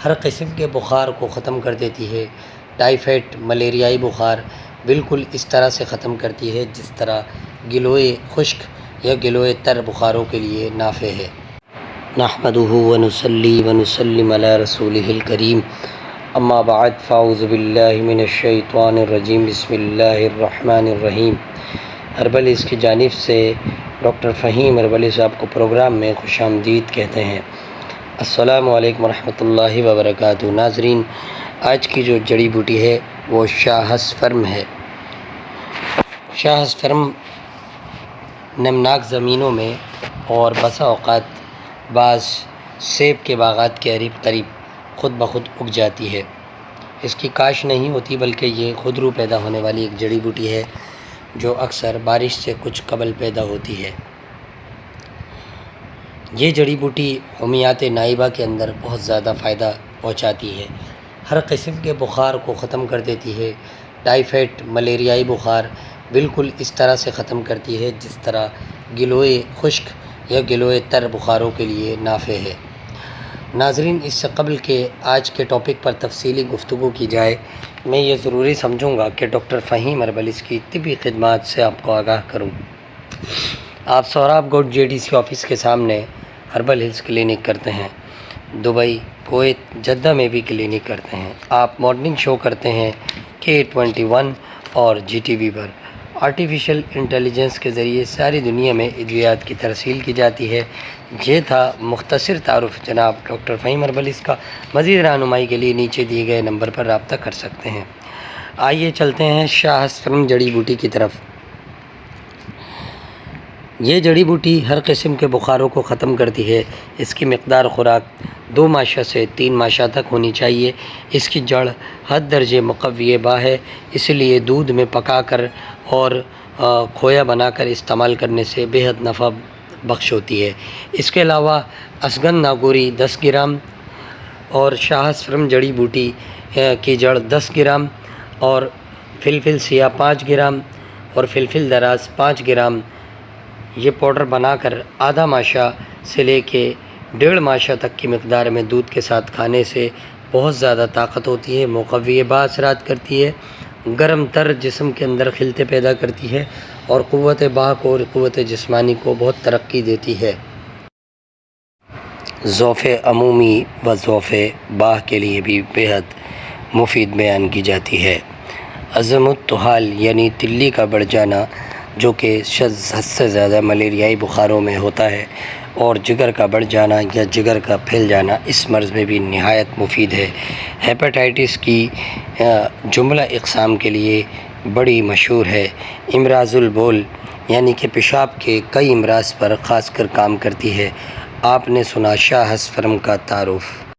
ہر قسم کے بخار کو ختم کر دیتی ہے۔ ٹائیفائڈ، ملیریائی بخار بالکل اس طرح سے ختم کرتی ہے جس طرح گلوئے خشک یا گلوئے تر بخاروں کے لیے نافع ہے۔ نحمدہ ونصلی ونسلم علی رسولہ الکریم، اما بعد فاعوذ باللہ من الشیطان الرجیم، بسم اللہ الرحمن الرحیم۔ ہربلس کی جانب سے ڈاکٹر فہیم ہربلی صاحب کو پروگرام میں خوش آمدید کہتے ہیں۔ السلام علیکم ورحمۃ اللہ وبرکاتہ۔ ناظرین، آج کی جو جڑی بوٹی ہے وہ شاہسفرم ہے۔ شاہسفرم نمناک زمینوں میں اور بسا اوقات بعض سیب کے باغات کے قریب خود بخود اگ جاتی ہے۔ اس کی کاشت نہیں ہوتی بلکہ یہ خود رو پیدا ہونے والی ایک جڑی بوٹی ہے جو اکثر بارش سے کچھ قبل پیدا ہوتی ہے۔ یہ جڑی بوٹی حمیات نائبہ کے اندر بہت زیادہ فائدہ پہنچاتی ہے۔ ہر قسم کے بخار کو ختم کر دیتی ہے۔ ٹائیفائڈ، ملیریائی بخار بالکل اس طرح سے ختم کرتی ہے جس طرح گلوئے خشک یا گلوئے تر بخاروں کے لیے نافع ہے۔ ناظرین، اس سے قبل کہ آج کے ٹاپک پر تفصیلی گفتگو کی جائے، میں یہ ضروری سمجھوں گا کہ ڈاکٹر فہیم ہربلس کی طبی خدمات سے آپ کو آگاہ کروں۔ آپ سوراب گوڈ JDC آفس کے سامنے ہربل ہلز کلینک کرتے ہیں۔ دبئی، کویت، جدہ میں بھی کلینک کرتے ہیں۔ آپ مارننگ شو کرتے ہیں K21 اور GTV پر۔ آرٹیفیشل انٹیلیجنس کے ذریعے ساری دنیا میں ادویات کی ترسیل کی جاتی ہے۔ یہ تھا مختصر تعارف جناب ڈاکٹر فہیم ہربلس کا۔ مزید رہنمائی کے لیے نیچے دیے گئے نمبر پر رابطہ کر سکتے ہیں۔ آئیے چلتے ہیں شاہسفرم جڑی بوٹی کی طرف۔ یہ جڑی بوٹی ہر قسم کے بخاروں کو ختم کرتی ہے۔ اس کی مقدار خوراک 2 ماشا سے 3 ماشا تک ہونی چاہیے۔ اس کی جڑ حد درجے مقوی با ہے، اس لیے دودھ میں پکا کر اور کھویا بنا کر استعمال کرنے سے بے حد نفع بخش ہوتی ہے۔ اس کے علاوہ اسگن ناگوری 10 گرام اور شاہسفرم جڑی بوٹی کی جڑ 10 گرام اور فلفل سیاہ 5 گرام اور فلفل دراز 5 گرام یہ پاؤڈر بنا کر آدھا ماشا سے لے کے 1.5 ماشا تک کی مقدار میں دودھ کے ساتھ کھانے سے بہت زیادہ طاقت ہوتی ہے، مقوی با اثرات کرتی ہے، گرم تر جسم کے اندر خلتے پیدا کرتی ہے اور قوت با کو اور قوت جسمانی کو بہت ترقی دیتی ہے۔ ضعف عمومی و ضعف باہ کے لیے بھی بے حد مفید بیان کی جاتی ہے۔ عزم الطحال یعنی تلی کا بڑھ جانا جو کہ حد سے زیادہ ملیریائی بخاروں میں ہوتا ہے، اور جگر کا بڑھ جانا یا جگر کا پھیل جانا اس مرض میں بھی نہایت مفید ہے۔ ہیپاٹائٹس کی جملہ اقسام کے لیے بڑی مشہور ہے۔ امراض البول یعنی کہ پیشاب کے کئی امراض پر خاص کر کام کرتی ہے۔ آپ نے سنا شاہسفرم کا تعارف۔